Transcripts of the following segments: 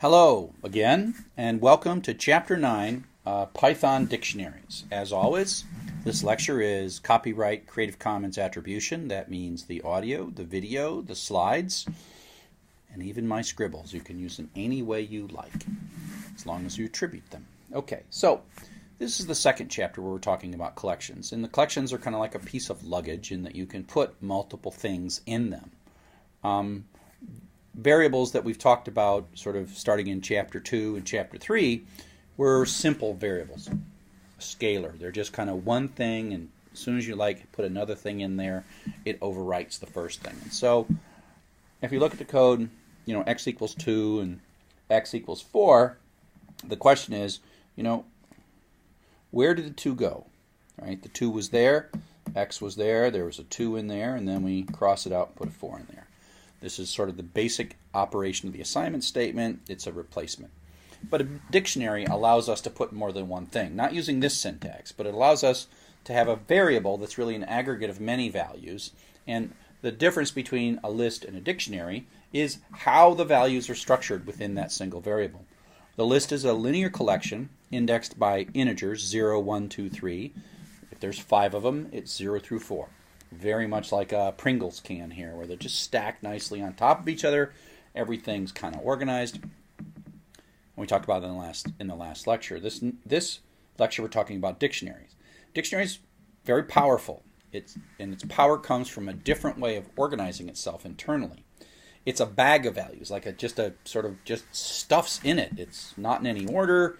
Hello again, and welcome to Chapter 9, Python Dictionaries. As always, this lecture is copyright Creative Commons attribution. That means the audio, the video, the slides, and even my scribbles. You can use them any way you like, as long as you attribute them. Okay, so this is the second chapter where we're talking about collections. And the collections are kind of like a piece of luggage in that you can put multiple things in them. Variables that we've talked about sort of starting in Chapter 2 and Chapter 3 were simple variables, a scalar. They're just kind of one thing, and as soon as you put another thing in there, it overwrites the first thing. And so if you look at the code, x equals 2 and x equals 4, the question is, where did the 2 go? Right? The 2 was there, x was there was a 2 in there, and then we cross it out and put a 4 in there. This is sort of the basic operation of the assignment statement. It's a replacement. But a dictionary allows us to put more than one thing, not using this syntax, but it allows us to have a variable that's really an aggregate of many values. And the difference between a list and a dictionary is how the values are structured within that single variable. The list is a linear collection indexed by integers 0, 1, 2, 3. If there's 5 of them, it's 0 through 4. Very much like a Pringles can here, where they're just stacked nicely on top of each other. Everything's kind of organized. We talked about it in the last lecture. This lecture we're talking about dictionaries. Dictionaries very powerful. Its power comes from a different way of organizing itself internally. It's a bag of values, like just stuffs in it. It's not in any order.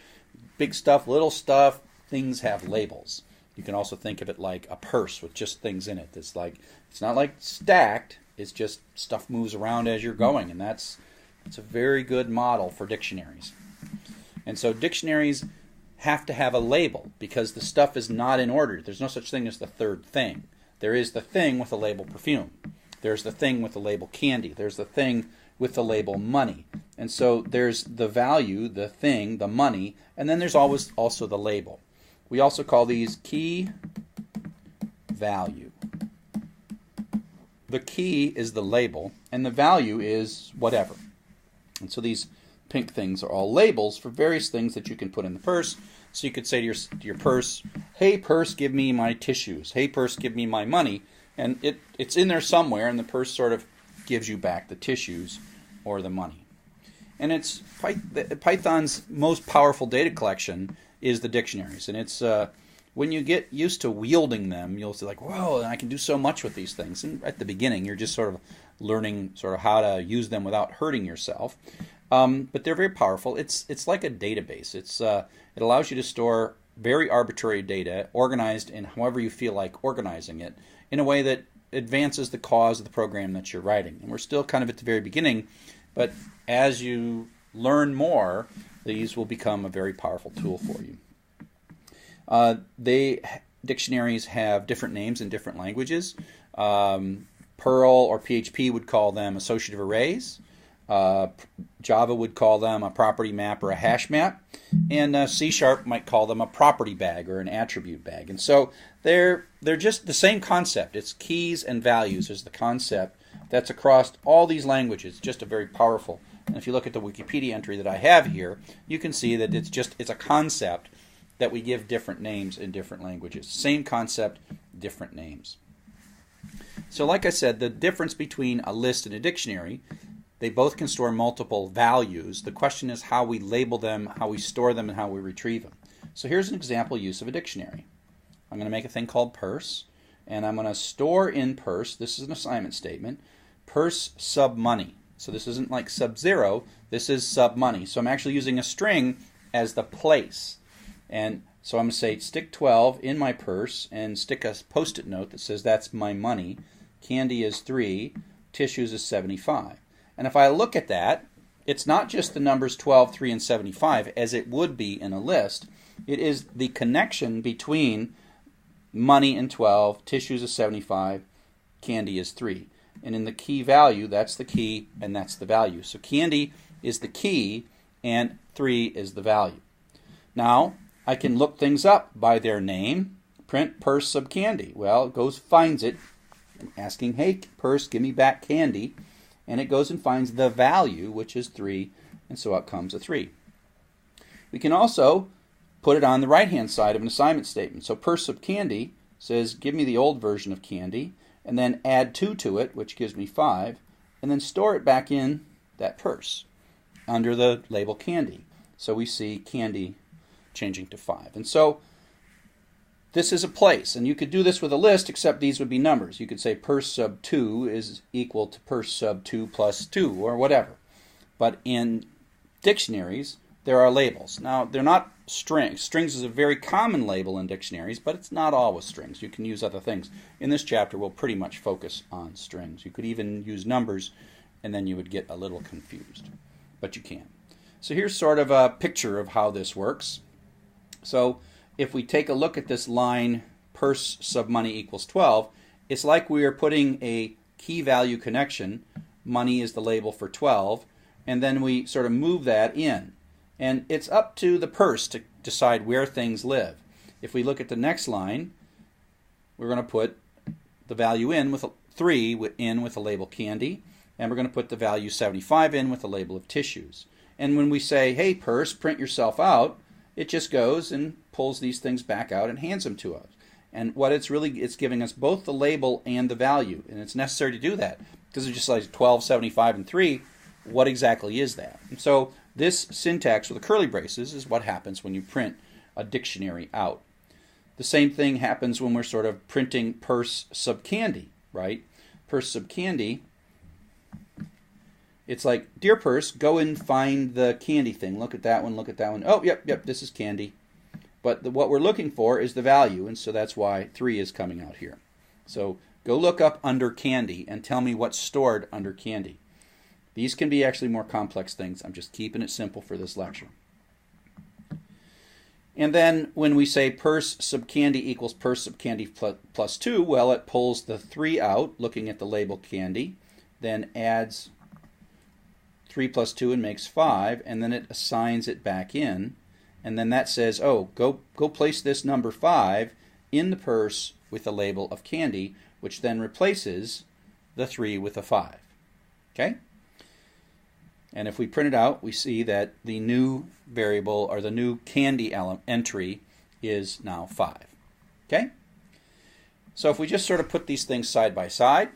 Big stuff, little stuff. Things have labels. You can also think of it like a purse with just things in it. It's not like stacked. It's just stuff moves around as you're going, and that's a very good model for dictionaries. And so dictionaries have to have a label because the stuff is not in order. There's no such thing as the third thing. There is the thing with the label perfume. There's the thing with the label candy. There's the thing with the label money. And so there's the value, the thing, the money, and then there's always also the label. We also call these key value. The key is the label, and the value is whatever. And so these pink things are all labels for various things that you can put in the purse. So you could say to your purse, hey purse, give me my tissues. Hey purse, give me my money. And it's in there somewhere, and the purse sort of gives you back the tissues or the money. And it's Python's most powerful data collection is the dictionaries. And it's when you get used to wielding them, you'll say whoa, I can do so much with these things. And at the beginning, you're just sort of learning how to use them without hurting yourself. But they're very powerful. It's like a database. It allows you to store very arbitrary data, organized in however you feel like organizing it, in a way that advances the cause of the program that you're writing. And we're still kind of at the very beginning, but as you learn more, these will become a very powerful tool for you. Dictionaries have different names in different languages. Perl or PHP would call them associative arrays. Java would call them a property map or a hash map. And C# might call them a property bag or an attribute bag. And so they're just the same concept. It's keys and values is the concept that's across all these languages. Just a very powerful. And if you look at the Wikipedia entry that I have here, you can see that it's a concept that we give different names in different languages. Same concept, different names. So like I said, the difference between a list and a dictionary, they both can store multiple values. The question is how we label them, how we store them, and how we retrieve them. So here's an example use of a dictionary. I'm going to make a thing called purse, and I'm going to store in purse, this is an assignment statement, purse sub money. So this isn't like sub 0, this is sub money. So I'm actually using a string as the place. And so I'm going to say stick 12 in my purse and stick a post-it note that says that's my money. Candy is 3, tissues is 75. And if I look at that, it's not just the numbers 12, 3, and 75 as it would be in a list. It is the connection between money and 12, tissues is 75, candy is 3. And in the key value, that's the key and that's the value. So candy is the key and 3 is the value. Now, I can look things up by their name. Print purse sub candy. Well, it goes finds it, asking, hey purse, give me back candy. And it goes and finds the value, which is 3, and so out comes a 3. We can also put it on the right-hand side of an assignment statement. So purse of candy says, give me the old version of candy, and then add 2 to it, which gives me 5, and then store it back in that purse under the label candy. So we see candy changing to 5. And so this is a place, and you could do this with a list, except these would be numbers. You could say purse sub 2 is equal to purse sub 2 plus 2, or whatever. But in dictionaries, there are labels. Now, they're not strings. Strings is a very common label in dictionaries, but it's not always strings. You can use other things. In this chapter, we'll pretty much focus on strings. You could even use numbers, and then you would get a little confused. But you can. So here's sort of a picture of how this works. So if we take a look at this line, purse sub money equals 12, it's like we are putting a key value connection. Money is the label for 12, and then we sort of move that in. And it's up to the purse to decide where things live. If we look at the next line, we're going to put the value in with a 3 in with the label candy, and we're going to put the value 75 in with the label of tissues. And when we say, hey purse, print yourself out, it just goes and pulls these things back out and hands them to us. And what it's giving us both the label and the value, and it's necessary to do that because it's just like 12, 75, and 3. What exactly is that? And so this syntax with the curly braces is what happens when you print a dictionary out. The same thing happens when we're sort of printing purse sub candy, right? Purse sub candy, it's like, dear purse, go and find the candy thing. Look at that one, look at that one. Oh, yep, this is candy. But what we're looking for is the value, and so that's why 3 is coming out here. So go look up under candy and tell me what's stored under candy. These can be actually more complex things. I'm just keeping it simple for this lecture. And then when we say purse sub candy equals purse sub candy plus 2, well, it pulls the 3 out, looking at the label candy, then adds 3 plus 2 and makes 5, and then it assigns it back in. And then that says, oh, go place this number 5 in the purse with the label of candy, which then replaces the 3 with a 5. Okay? And if we print it out, we see that the new variable, or the new candy entry, is now 5. Okay? So if we just sort of put these things side by side,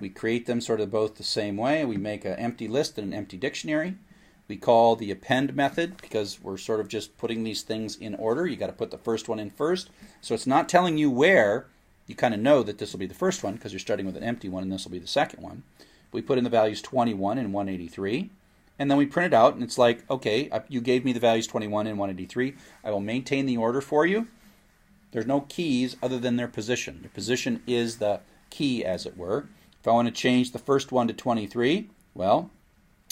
we create them sort of both the same way. We make an empty list and an empty dictionary. We call the append method because we're sort of just putting these things in order. You got to put the first one in first. So it's not telling you where. You kind of know that this will be the first one because you're starting with an empty one, and this will be the second one. We put in the values 21 and 183, and then we print it out, and it's like, okay, you gave me the values 21 and 183. I will maintain the order for you. There's no keys other than their position. Their position is the key, as it were. If I want to change the first one to 23, well,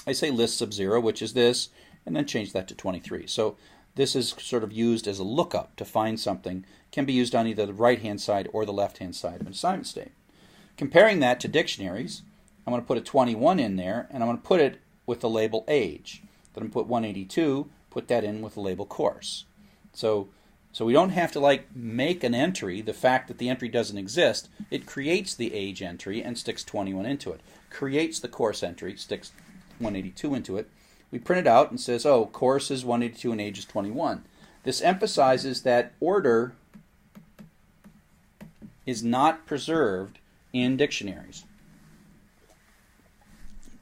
I say list sub 0, which is this, and then change that to 23. So this is sort of used as a lookup to find something. It can be used on either the right-hand side or the left-hand side of an assignment statement. Comparing that to dictionaries, I'm going to put a 21 in there, and I'm going to put it with the label age. Then I'm going to put 182, put that in with the label course. So we don't have to like make an entry. The fact that the entry doesn't exist, it creates the age entry and sticks 21 into it. Creates the course entry, sticks 182 into it. We print it out and says, oh, course is 182 and age is 21. This emphasizes that order is not preserved in dictionaries.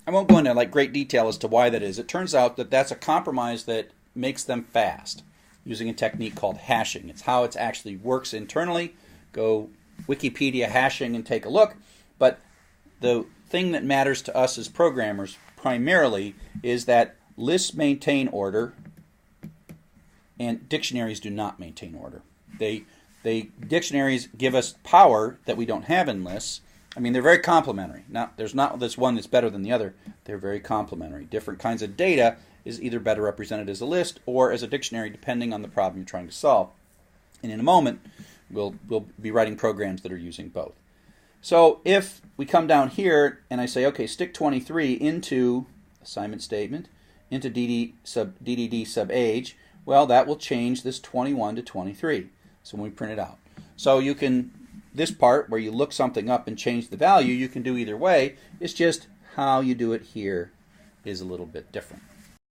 I won't go into like great detail as to why that is. It turns out that that's a compromise that makes them fast using a technique called hashing. It's how it actually works internally. Go Wikipedia hashing and take a look. But the thing that matters to us as programmers primarily is that lists maintain order and dictionaries do not maintain order. Dictionaries give us power that we don't have in lists. I mean, they're very complementary. Now, there's not this one that's better than the other. They're very complementary. Different kinds of data is either better represented as a list or as a dictionary, depending on the problem you're trying to solve. And in a moment, we'll be writing programs that are using both. So if we come down here and I say, okay, stick 23 into assignment statement, into DDD sub age, well, that will change this 21 to 23. So when we print it out. So you can, this part where you look something up and change the value, you can do either way. It's just how you do it here is a little bit different.